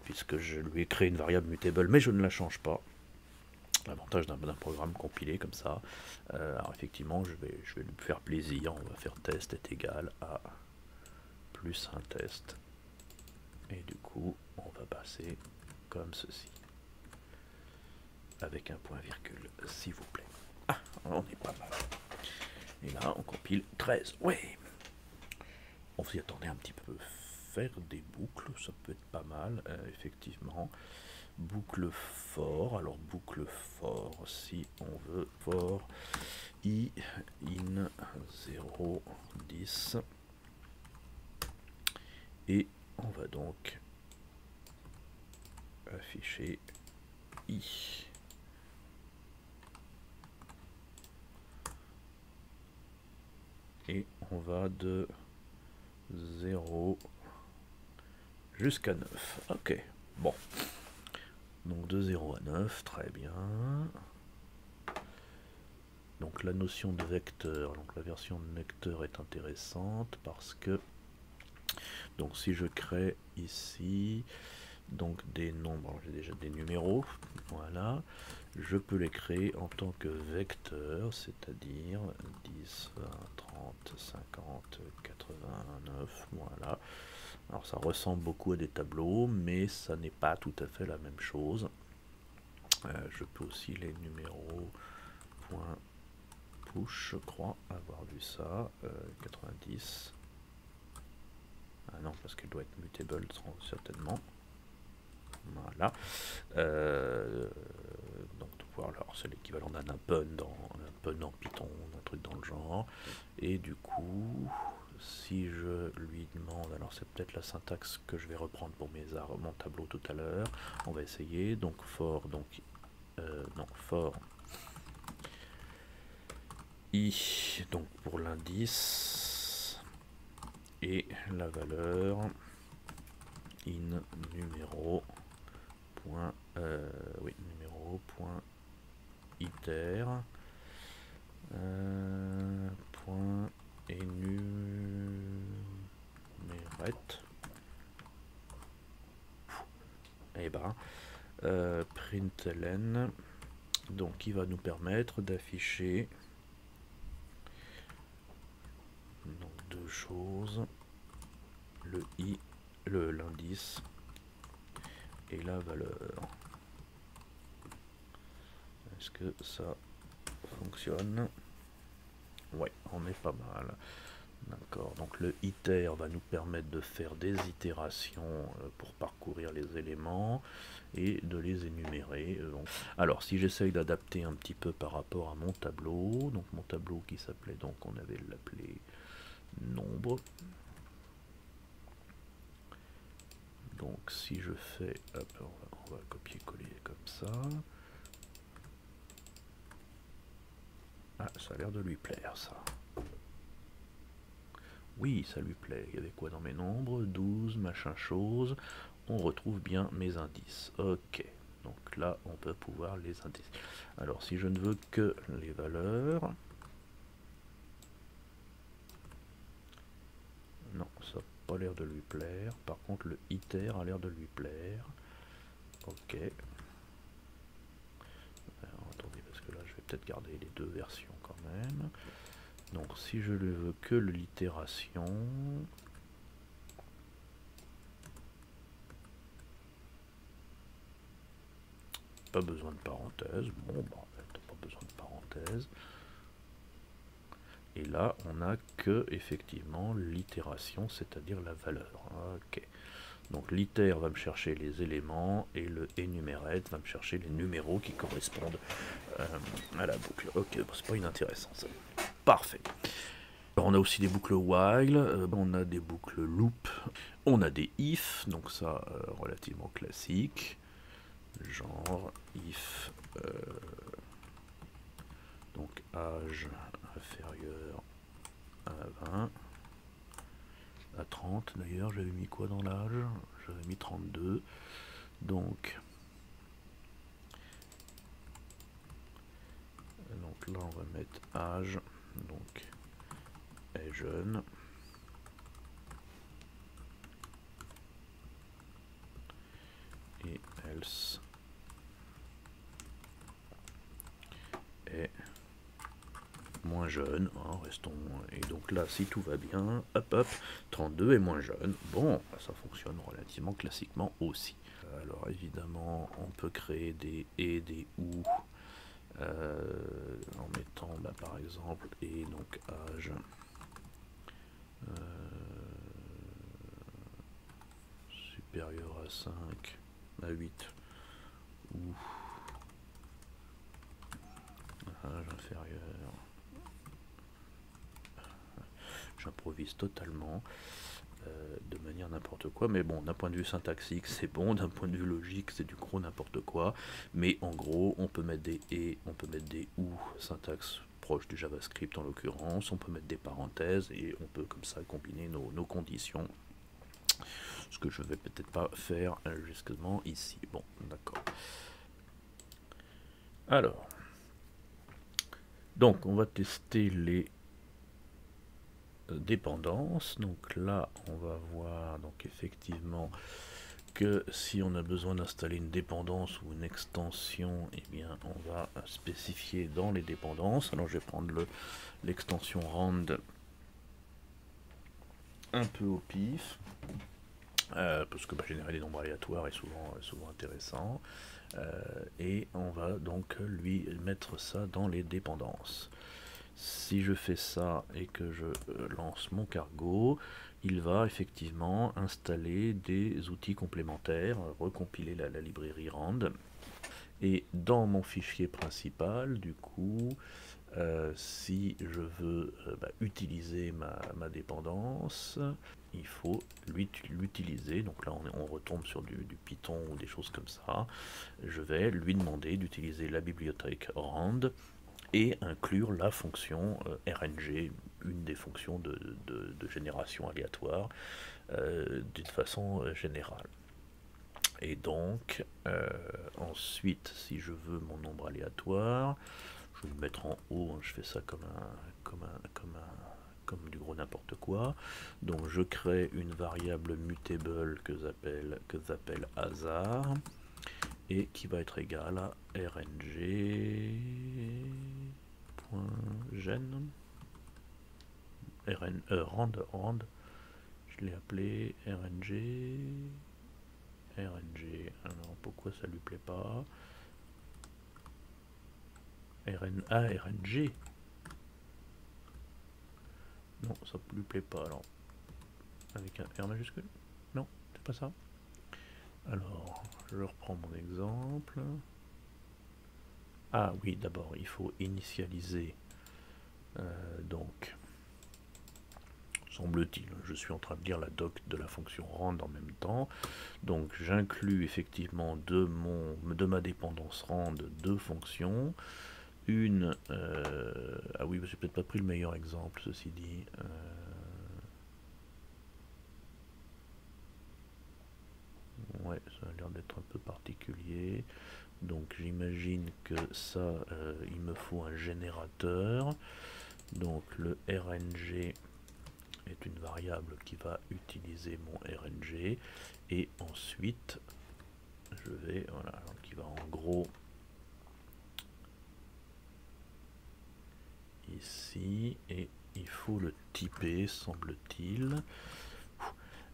puisque je lui ai créé une variable mutable mais je ne la change pas. L'avantage d'un programme compilé comme ça. Alors effectivement je vais lui faire plaisir, on va faire test est égal à plus un test. Et du coup, on va passer comme ceci. Avec un point virgule, s'il vous plaît. Ah, on est pas mal. Et là, on compile 13. Oui. On s'y attendait un petit peu. Faire des boucles, ça peut être pas mal, effectivement. Boucle for. Alors, boucle for, si on veut, for i in 0, 10. Et on va donc afficher i. Et on va de 0 jusqu'à 9. Ok, bon. Donc de 0 à 9, très bien. Donc la notion de vecteur, donc la version de vecteur est intéressante parce que donc si je crée ici donc des nombres, j'ai déjà des numéros, voilà, je peux les créer en tant que vecteur, c'est-à-dire 10, 20, 30, 50, 89, voilà. Alors ça ressemble beaucoup à des tableaux, mais ça n'est pas tout à fait la même chose. Je peux aussi les numéros .push, je crois avoir vu ça, 90. parce qu'elle doit être mutable certainement. Voilà. Donc voilà, c'est l'équivalent d'un append en Python, un truc dans le genre. Et du coup, si je lui demande, alors c'est peut-être la syntaxe que je vais reprendre pour mon tableau tout à l'heure. On va essayer. Donc for, donc non, for i, donc pour l'indice, et la valeur in numéro point, oui, numéro point iter point énumérate. Et ben println, donc qui va nous permettre d'afficher donc deux choses, le i, l'indice et la valeur. Est-ce que ça fonctionne? Ouais, on est pas mal. D'accord, donc le iter va nous permettre de faire des itérations pour parcourir les éléments et de les énumérer. Alors si j'essaye d'adapter un petit peu par rapport à mon tableau, donc mon tableau qui s'appelait, donc on avait l'appelé nombre. Donc si je fais, hop, on va copier-coller comme ça. Ah, ça a l'air de lui plaire ça. Oui, ça lui plaît. Il y avait quoi dans mes nombres? 12, machin chose. On retrouve bien mes indices. Ok. Donc là, on peut pouvoir les indices. Alors, si je ne veux que les valeurs... Non, ça n'a pas l'air de lui plaire. Par contre, le iter a l'air de lui plaire. Ok. Alors, attendez, parce que là, je vais peut-être garder les deux versions quand même. Donc si je ne veux que l'itération, pas besoin de parenthèse, bon bah pas besoin de parenthèse. Et là on n'a que effectivement l'itération, c'est-à-dire la valeur. Ok. Donc l'iter va me chercher les éléments et le enumerate va me chercher les numéros qui correspondent à la boucle. Ok, bon, c'est pas inintéressant ça. Parfait. Alors on a aussi des boucles while, on a des boucles loop, on a des if, donc ça relativement classique, genre if donc âge inférieur à 20, à 30 d'ailleurs, j'avais mis quoi dans l'âge? J'avais mis 32, donc là on va mettre âge, donc est jeune, et else est moins jeune, hein, restons, et donc là si tout va bien, hop hop, 32 est moins jeune, bon, ça fonctionne relativement classiquement aussi. Alors évidemment on peut créer des et, des ou, en mettant bah, par exemple et donc âge supérieur à 5, à 8, ou âge inférieur. J'improvise totalement de manière n'importe quoi, mais bon, d'un point de vue syntaxique c'est bon, d'un point de vue logique c'est du gros n'importe quoi, mais en gros on peut mettre des et, on peut mettre des ou, syntaxe proche du JavaScript en l'occurrence, on peut mettre des parenthèses et on peut comme ça combiner nos conditions, ce que je vais peut-être pas faire justement ici. Bon, d'accord. Alors, donc on va tester les dépendances. Donc là on va voir donc effectivement que si on a besoin d'installer une dépendance ou une extension, et eh bien on va spécifier dans les dépendances. Alors je vais prendre l'extension rand un peu au pif, parce que générer des nombres aléatoires est souvent intéressant, et on va donc lui mettre ça dans les dépendances. Si je fais ça et que je lance mon cargo, il va effectivement installer des outils complémentaires, recompiler la librairie rand. Et dans mon fichier principal, du coup, si je veux utiliser ma dépendance, il faut l'utiliser. Donc là, on retombe sur du Python ou des choses comme ça. Je vais lui demander d'utiliser la bibliothèque rand et inclure la fonction RNG, une des fonctions de génération aléatoire, d'une façon générale. Et donc, ensuite, si je veux mon nombre aléatoire, je vais le mettre en haut, hein, je fais ça comme du gros n'importe quoi. Donc je crée une variable mutable que j'appelle hasard et qui va être égale à rng.gen rand, je l'ai appelé rng. Alors pourquoi ça lui plaît pas? RNG. Non, ça lui plaît pas alors. Avec un R majuscule? Non, c'est pas ça. Alors, je reprends mon exemple. Ah oui, d'abord, il faut initialiser. Donc, semble-t-il, je suis en train de lire la doc de la fonction rand en même temps. Donc, j'inclus effectivement de ma dépendance rand deux fonctions. Une... ah oui, j'ai peut-être pas pris le meilleur exemple, ceci dit. Ouais, ça a l'air d'être un peu particulier. Donc j'imagine que ça, il me faut un générateur. Donc le RNG est une variable qui va utiliser mon RNG. Et ensuite, je vais, voilà, qui va en gros ici. Et il faut le typer, semble-t-il.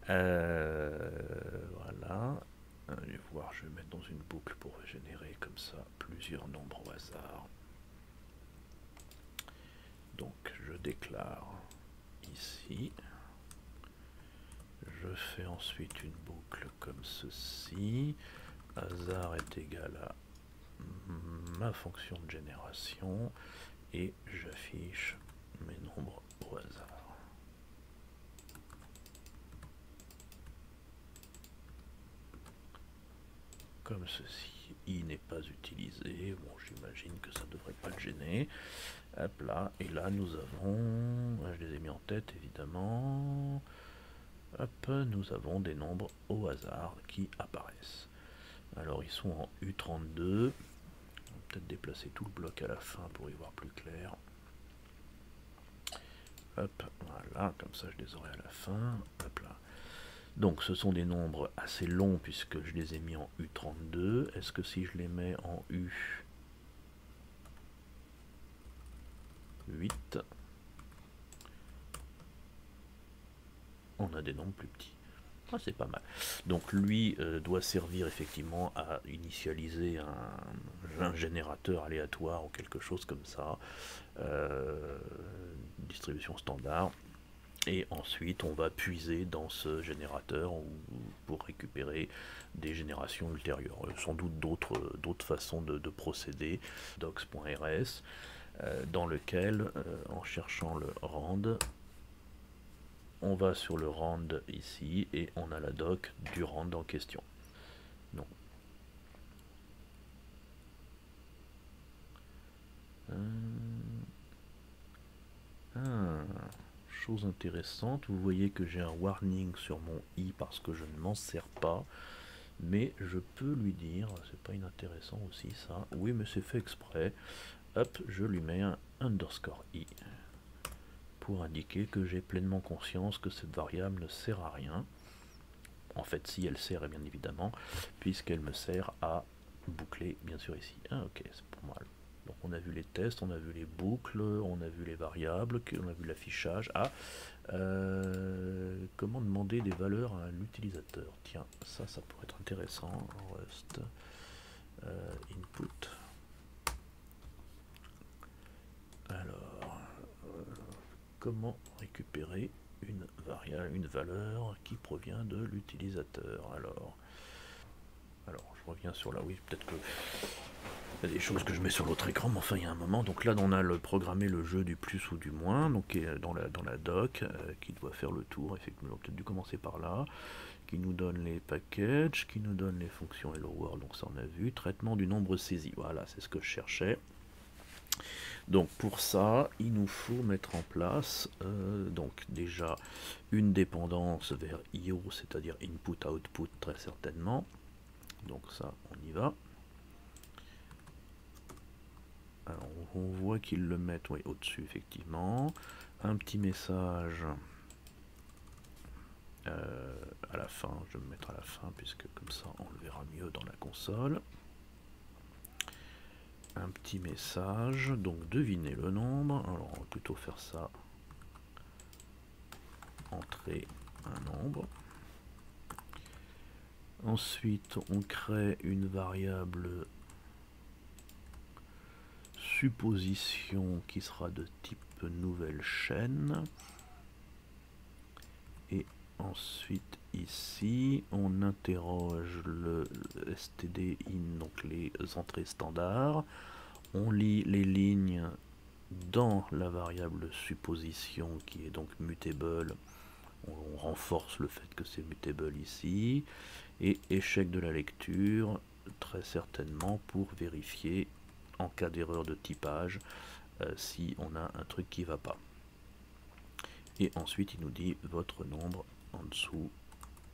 Voilà. Allez voir, je vais mettre dans une boucle pour générer comme ça plusieurs nombres au hasard. Donc je déclare ici. Je fais ensuite une boucle comme ceci. Hasard est égal à ma fonction de génération et j'affiche mes nombres au hasard. Comme ceci, i n'est pas utilisé. Bon, j'imagine que ça ne devrait pas le gêner. Hop là, et là nous avons, je les ai mis en tête évidemment. Hop, nous avons des nombres au hasard qui apparaissent. Alors ils sont en U32. On va peut-être déplacer tout le bloc à la fin pour y voir plus clair. Hop, voilà, comme ça je les aurai à la fin. Hop là. Donc ce sont des nombres assez longs puisque je les ai mis en U32. Est-ce que si je les mets en U8, on a des nombres plus petits? Ah, c'est pas mal. Donc lui doit servir effectivement à initialiser un générateur aléatoire ou quelque chose comme ça. Distribution standard. Et ensuite, on va puiser dans ce générateur pour récupérer des générations ultérieures. Sans doute d'autres façons de procéder. Docs.rs, dans lequel, en cherchant le rand, on va sur le rand ici et on a la doc du rand en question. Non. Chose intéressante, vous voyez que j'ai un warning sur mon i parce que je ne m'en sers pas, mais je peux lui dire, c'est pas inintéressant aussi ça, oui mais c'est fait exprès, hop, je lui mets un underscore i pour indiquer que j'ai pleinement conscience que cette variable ne sert à rien. En fait, si elle sert, bien évidemment, puisqu'elle me sert à boucler, bien sûr, ici. Ah, ok, c'est pour moi. Donc, on a vu les tests, on a vu les boucles, on a vu les variables, on a vu l'affichage. Ah, comment demander des valeurs à l'utilisateur? Tiens, ça pourrait être intéressant. Rust input. Alors, comment récupérer une variable, une valeur qui provient de l'utilisateur. Alors, je reviens sur là, oui, peut-être que il y a des choses que je mets sur l'autre écran, mais enfin il y a un moment. Donc là, on a programmé le jeu du plus ou du moins, donc qui est dans la doc, qui doit faire le tour. Effectivement, on a peut-être dû commencer par là, qui nous donne les packages, qui nous donne les fonctions hello world, donc ça on a vu. Traitement du nombre saisi, voilà, c'est ce que je cherchais. Donc pour ça, il nous faut mettre en place donc déjà une dépendance vers IO, c'est-à-dire input-output très certainement. Donc ça, on y va. Alors on voit qu'ils le mettent au-dessus effectivement. Un petit message à la fin, je vais me mettre à la fin puisque comme ça on le verra mieux dans la console. Un petit message, donc devinez le nombre. Alors on va plutôt faire ça. Entrer un nombre. Ensuite on crée une variable supposition qui sera de type nouvelle chaîne. Et ensuite ici on interroge le std in, donc les entrées standards. On lit les lignes dans la variable supposition qui est donc mutable. On renforce le fait que c'est mutable ici. Et échec de la lecture, très certainement pour vérifier en cas d'erreur de typage si on a un truc qui va pas. Et ensuite il nous dit votre nombre en dessous.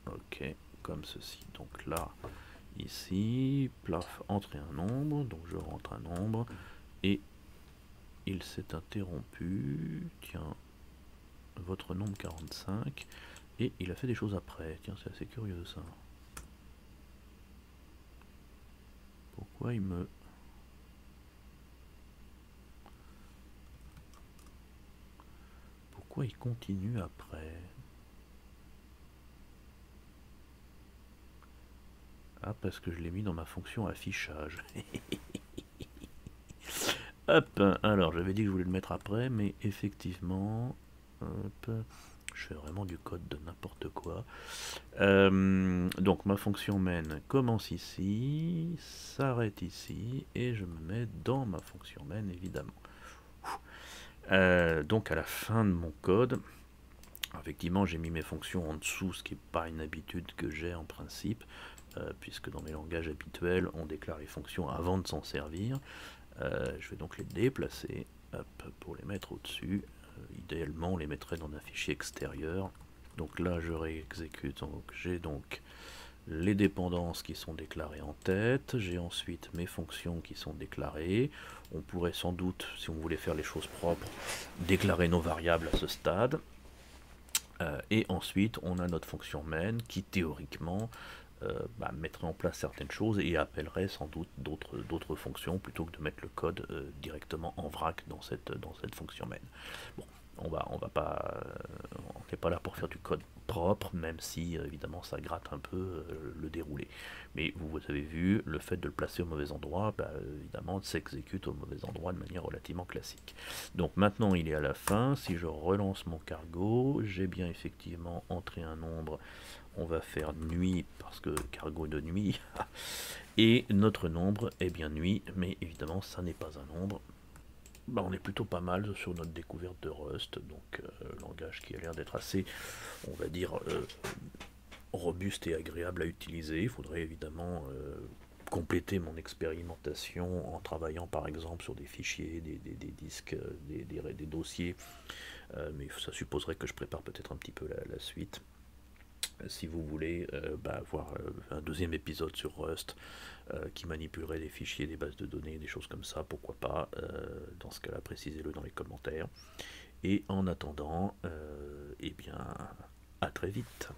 Ok, comme ceci. Donc là, ici, plaf, entrer un nombre. Donc je rentre un nombre. Et il s'est interrompu. Tiens, votre nombre 45. Et il a fait des choses après. Tiens, c'est assez curieux ça. Pourquoi il me... Pourquoi il continue après? Ah, parce que je l'ai mis dans ma fonction affichage. Hop, alors j'avais dit que je voulais le mettre après, mais effectivement, hop, je fais vraiment du code de n'importe quoi. Donc ma fonction main commence ici, s'arrête ici, et je me mets dans ma fonction main évidemment. Donc à la fin de mon code, effectivement j'ai mis mes fonctions en dessous, ce qui n'est pas une habitude que j'ai en principe, puisque dans mes langages habituels on déclare les fonctions avant de s'en servir. Je vais donc les déplacer pour les mettre au-dessus. Idéalement, on les mettrait dans un fichier extérieur. Donc là, je réexécute. J'ai donc les dépendances qui sont déclarées en tête. J'ai ensuite mes fonctions qui sont déclarées. On pourrait sans doute, si on voulait faire les choses propres, déclarer nos variables à ce stade. Et ensuite, on a notre fonction main qui, théoriquement, mettrait en place certaines choses et appellerait sans doute d'autres fonctions plutôt que de mettre le code directement en vrac dans cette fonction main. Bon, on n'est pas là pour faire du code propre, même si évidemment ça gratte un peu le déroulé. Mais vous avez vu, le fait de le placer au mauvais endroit, évidemment s'exécute au mauvais endroit de manière relativement classique. Donc maintenant il est à la fin, si je relance mon cargo, j'ai bien effectivement entré un nombre. On va faire nuit parce que cargo de nuit. Et notre nombre est bien nuit, mais évidemment ça n'est pas un nombre. On est plutôt pas mal sur notre découverte de Rust, donc langage qui a l'air d'être assez, on va dire, robuste et agréable à utiliser. Il faudrait évidemment compléter mon expérimentation en travaillant par exemple sur des fichiers, des disques, des dossiers, mais ça supposerait que je prépare peut-être un petit peu la suite. Si vous voulez voir un deuxième épisode sur Rust qui manipulerait des fichiers, des bases de données, des choses comme ça, pourquoi pas, dans ce cas-là, précisez-le dans les commentaires. Et en attendant, eh bien, à très vite.